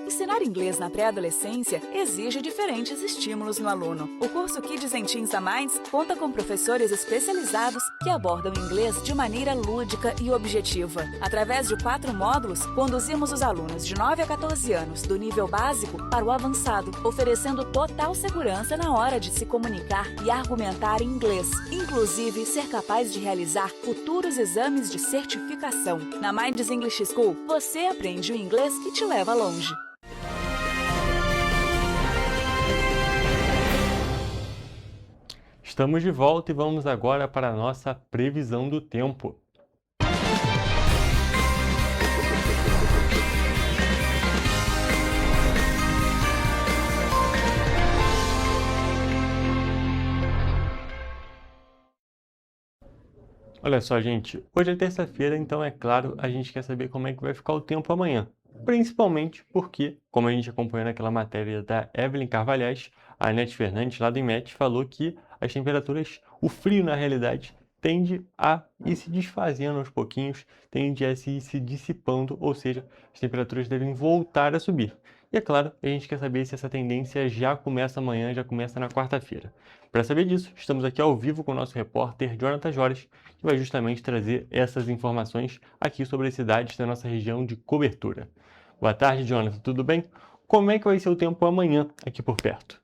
Ensinar inglês na pré-adolescência exige diferentes estímulos no aluno. O curso Kids and Teens da Minds conta com professores especializados que abordam inglês de maneira lúdica e objetiva. Através de 4 módulos, conduzimos os alunos de 9 a 14 anos do nível básico para o avançado, oferecendo total segurança na hora de se comunicar e argumentar em inglês, inclusive ser capaz de realizar futuros exames de certificação. Na Minds English School, você aprende o inglês que te leva longe. Estamos de volta e vamos agora para a nossa previsão do tempo. Olha só, gente, hoje é terça-feira, então é claro, a gente quer saber como é que vai ficar o tempo amanhã. Principalmente porque, como a gente acompanhou naquela matéria da Evelyn Carvalhais, a Anete Fernandes, lá do IMET, falou que as temperaturas, o frio na realidade, tende a ir se desfazendo aos pouquinhos, tende a ir se dissipando, ou seja, as temperaturas devem voltar a subir. E é claro, a gente quer saber se essa tendência já começa amanhã, já começa na quarta-feira. Para saber disso, estamos aqui ao vivo com o nosso repórter Jonathan Jores, que vai justamente trazer essas informações aqui sobre as cidades da nossa região de cobertura. Boa tarde, Jonathan, tudo bem? Como é que vai ser o tempo amanhã aqui por perto?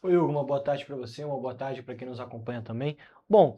Oi, Hugo, uma boa tarde para você, uma boa tarde para quem nos acompanha também. Bom,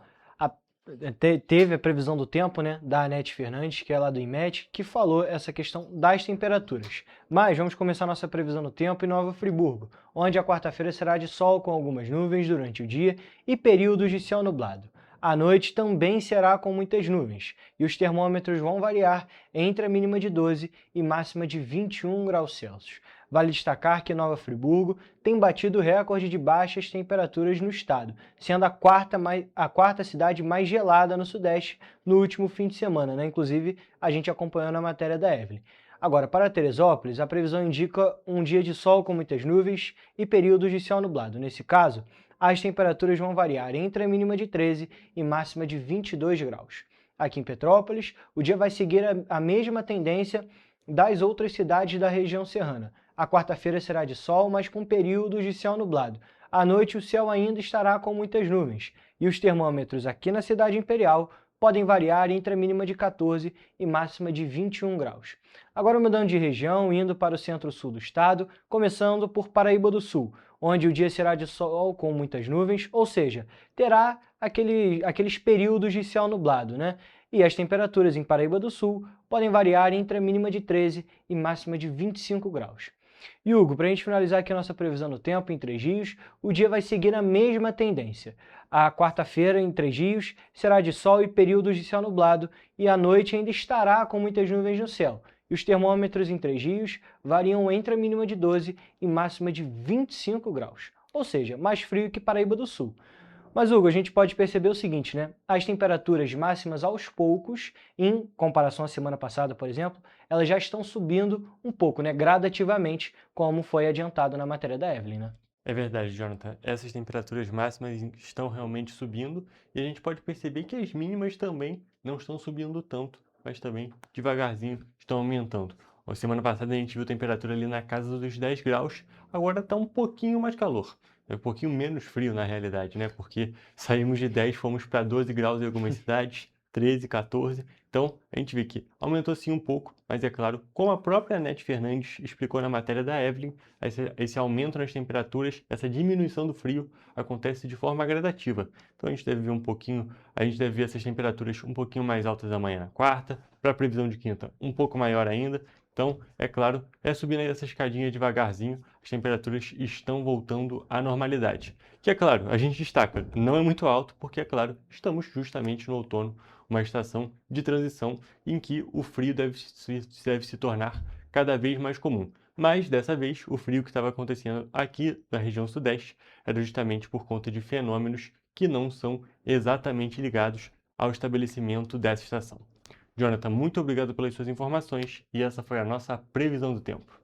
teve a previsão do tempo, né, da Anete Fernandes, que é lá do IMET, que falou essa questão das temperaturas. Mas vamos começar nossa previsão do tempo em Nova Friburgo, onde a quarta-feira será de sol com algumas nuvens durante o dia e períodos de céu nublado. À noite também será com muitas nuvens, e os termômetros vão variar entre a mínima de 12 e máxima de 21 graus Celsius. Vale destacar que Nova Friburgo tem batido o recorde de baixas temperaturas no estado, sendo a quarta cidade mais gelada no Sudeste no último fim de semana, né? Inclusive, a gente acompanhou na matéria da Evelyn. Agora, para Teresópolis, a previsão indica um dia de sol com muitas nuvens e períodos de céu nublado. Nesse caso, as temperaturas vão variar entre a mínima de 13 e máxima de 22 graus. Aqui em Petrópolis, o dia vai seguir a mesma tendência das outras cidades da região serrana. A quarta-feira será de sol, mas com períodos de céu nublado. À noite, o céu ainda estará com muitas nuvens, e os termômetros aqui na cidade imperial podem variar entre a mínima de 14 e máxima de 21 graus. Agora mudando de região, indo para o centro-sul do estado, começando por Paraíba do Sul, onde o dia será de sol com muitas nuvens, ou seja, terá aqueles períodos de céu nublado, né? E as temperaturas em Paraíba do Sul podem variar entre a mínima de 13 e máxima de 25 graus. E Hugo, para a gente finalizar aqui a nossa previsão do tempo em Três Rios, o dia vai seguir a mesma tendência. A quarta-feira em Três Rios será de sol e períodos de céu nublado, e à noite ainda estará com muitas nuvens no céu. E os termômetros em Três Rios variam entre a mínima de 12 e máxima de 25 graus, ou seja, mais frio que Paraíba do Sul. Mas, Hugo, a gente pode perceber o seguinte, né? As temperaturas máximas, aos poucos, em comparação à semana passada, por exemplo, elas já estão subindo um pouco, né? Gradativamente, como foi adiantado na matéria da Evelyn, né? É verdade, Jonathan. Essas temperaturas máximas estão realmente subindo e a gente pode perceber que as mínimas também não estão subindo tanto, mas também devagarzinho estão aumentando. A semana passada a gente viu a temperatura ali na casa dos 10 graus, agora está um pouquinho mais calor. É um pouquinho menos frio na realidade, né? Porque saímos de 10, fomos para 12 graus em algumas cidades, 13, 14. Então, a gente vê que aumentou sim um pouco, mas é claro, como a própria Anete Fernandes explicou na matéria da Evelyn, esse aumento nas temperaturas, essa diminuição do frio acontece de forma gradativa. Então, a gente deve ver essas temperaturas um pouquinho mais altas amanhã na quarta, para a previsão de quinta um pouco maior ainda. Então, é claro, subindo aí essa escadinha devagarzinho, as temperaturas estão voltando à normalidade. Que é claro, a gente destaca, não é muito alto, porque é claro, estamos justamente no outono, uma estação de transição em que o frio deve se tornar cada vez mais comum. Mas, dessa vez, o frio que estava acontecendo aqui na região sudeste era justamente por conta de fenômenos que não são exatamente ligados ao estabelecimento dessa estação. Jonathan, muito obrigado pelas suas informações e essa foi a nossa previsão do tempo.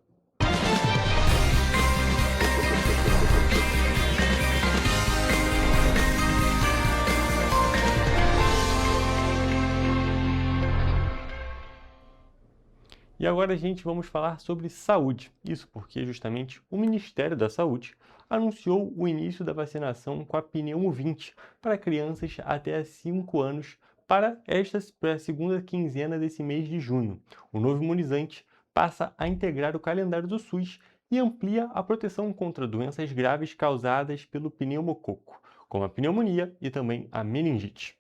E agora, gente, vamos falar sobre saúde. Isso porque justamente o Ministério da Saúde anunciou o início da vacinação com a Pneumo 20 para crianças até 5 anos para a segunda quinzena desse mês de junho. O novo imunizante passa a integrar o calendário do SUS e amplia a proteção contra doenças graves causadas pelo pneumococo, como a pneumonia e também a meningite.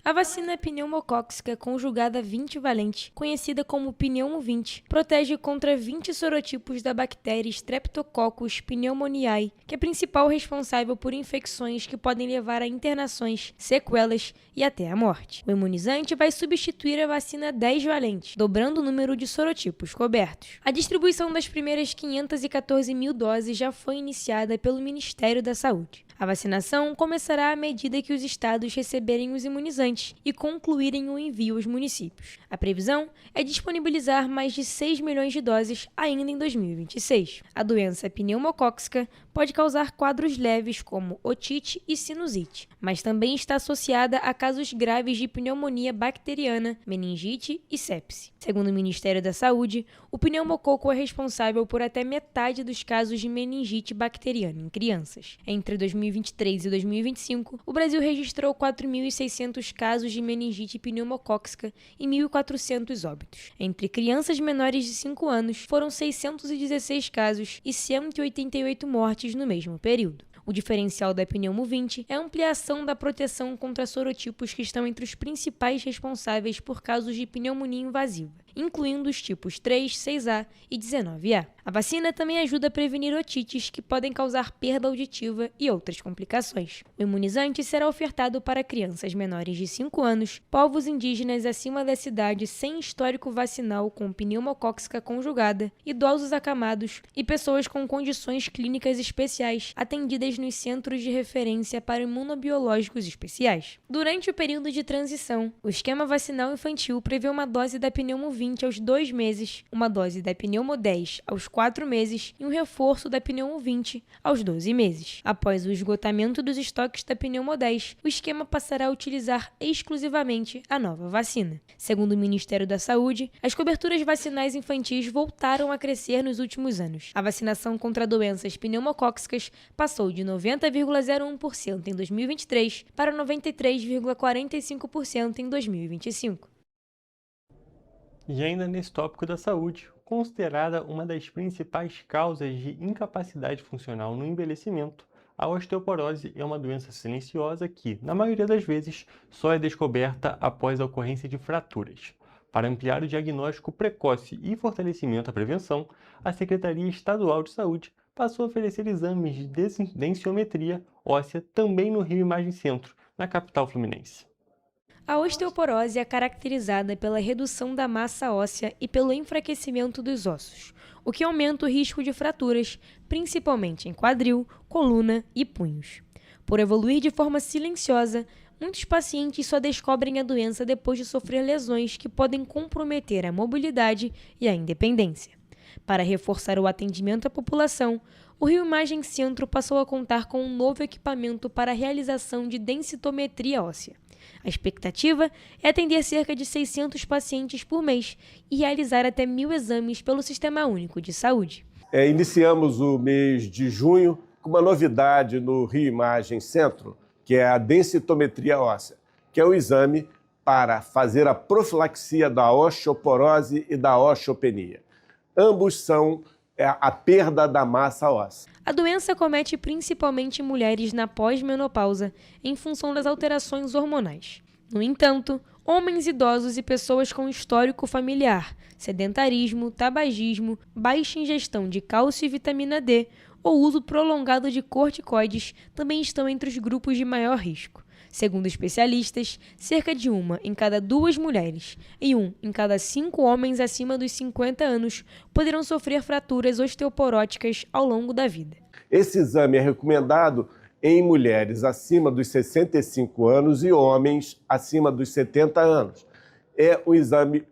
A vacina pneumocócica conjugada 20-valente, conhecida como Pneumo 20, protege contra 20 sorotipos da bactéria Streptococcus pneumoniae, que é a principal responsável por infecções que podem levar a internações, sequelas e até a morte. O imunizante vai substituir a vacina 10-valente, dobrando o número de sorotipos cobertos. A distribuição das primeiras 514 mil doses já foi iniciada pelo Ministério da Saúde. A vacinação começará à medida que os estados receberem os imunizantes e concluírem o envio aos municípios. A previsão é disponibilizar mais de 6 milhões de doses ainda em 2026. A doença pneumocócica pode causar quadros leves como otite e sinusite, mas também está associada a casos graves de pneumonia bacteriana, meningite e sepse. Segundo o Ministério da Saúde, o pneumococo é responsável por até metade dos casos de meningite bacteriana em crianças. Entre 2023 e 2025, o Brasil registrou 4.600 casos de meningite pneumocócica e 1.400 óbitos. Entre crianças menores de 5 anos, foram 616 casos e 188 mortes no mesmo período. O diferencial da Pneumo 20 é a ampliação da proteção contra sorotipos que estão entre os principais responsáveis por casos de pneumonia invasiva, incluindo os tipos 3, 6A e 19A. A vacina também ajuda a prevenir otites que podem causar perda auditiva e outras complicações. O imunizante será ofertado para crianças menores de 5 anos, povos indígenas acima dessa idade sem histórico vacinal com pneumocócica conjugada, idosos acamados e pessoas com condições clínicas especiais atendidas nos centros de referência para imunobiológicos especiais. Durante o período de transição, o esquema vacinal infantil prevê uma dose da Pneumo 20 aos 2 meses, uma dose da Pneumo 10 aos 4 meses e um reforço da Pneumo 20 aos 12 meses. Após o esgotamento dos estoques da Pneumo 10, o esquema passará a utilizar exclusivamente a nova vacina. Segundo o Ministério da Saúde, as coberturas vacinais infantis voltaram a crescer nos últimos anos. A vacinação contra doenças pneumocócicas passou de 90,01% em 2023 para 93,45% em 2025. E ainda nesse tópico da saúde, considerada uma das principais causas de incapacidade funcional no envelhecimento, a osteoporose é uma doença silenciosa que, na maioria das vezes, só é descoberta após a ocorrência de fraturas. Para ampliar o diagnóstico precoce e fortalecimento à prevenção, a Secretaria Estadual de Saúde passou a oferecer exames de densiometria óssea também no Rio Imagem Centro, na capital fluminense. A osteoporose é caracterizada pela redução da massa óssea e pelo enfraquecimento dos ossos, o que aumenta o risco de fraturas, principalmente em quadril, coluna e punhos. Por evoluir de forma silenciosa, muitos pacientes só descobrem a doença depois de sofrer lesões que podem comprometer a mobilidade e a independência. Para reforçar o atendimento à população, o Rio Imagem Centro passou a contar com um novo equipamento para a realização de densitometria óssea. A expectativa é atender cerca de 600 pacientes por mês e realizar até 1.000 exames pelo Sistema Único de Saúde. Iniciamos o mês de junho com uma novidade no Rio Imagem Centro, que é a densitometria óssea, que é o exame para fazer a profilaxia da osteoporose e da osteopenia. Ambos são a perda da massa óssea. A doença comete principalmente mulheres na pós-menopausa, em função das alterações hormonais. No entanto, homens idosos e pessoas com histórico familiar, sedentarismo, tabagismo, baixa ingestão de cálcio e vitamina D ou uso prolongado de corticoides também estão entre os grupos de maior risco. Segundo especialistas, cerca de 1 em cada 2 mulheres e 1 em cada 5 homens acima dos 50 anos poderão sofrer fraturas osteoporóticas ao longo da vida. Esse exame é recomendado em mulheres acima dos 65 anos e homens acima dos 70 anos. É um exame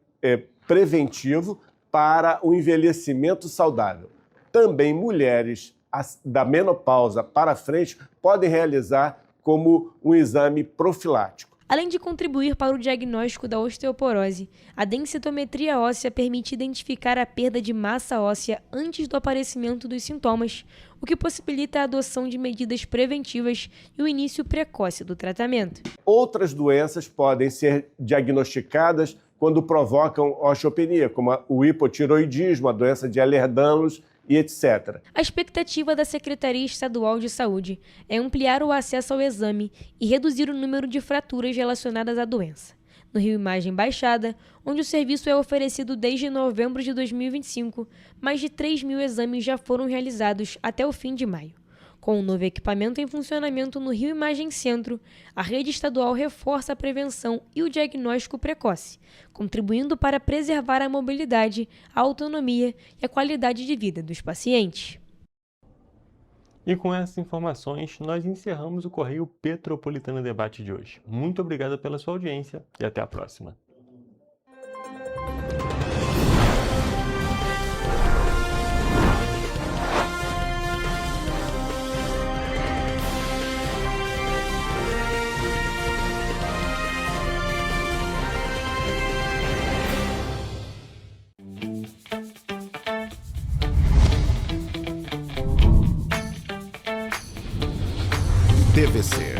preventivo para o envelhecimento saudável. Também mulheres da menopausa para frente podem realizar como um exame profilático. Além de contribuir para o diagnóstico da osteoporose, a densitometria óssea permite identificar a perda de massa óssea antes do aparecimento dos sintomas, o que possibilita a adoção de medidas preventivas e o início precoce do tratamento. Outras doenças podem ser diagnosticadas quando provocam osteopenia, como o hipotiroidismo, a doença de Ehlers-Danlos e etc. A expectativa da Secretaria Estadual de Saúde é ampliar o acesso ao exame e reduzir o número de fraturas relacionadas à doença. No Rio Imagem Baixada, onde o serviço é oferecido desde novembro de 2025, mais de 3.000 exames já foram realizados até o fim de maio. Com o novo equipamento em funcionamento no Rio Imagem Centro, a rede estadual reforça a prevenção e o diagnóstico precoce, contribuindo para preservar a mobilidade, a autonomia e a qualidade de vida dos pacientes. E com essas informações, nós encerramos o Correio Petropolitano Debate de hoje. Muito obrigado pela sua audiência e até a próxima. TVC,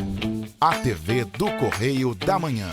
a TV do Correio da Manhã.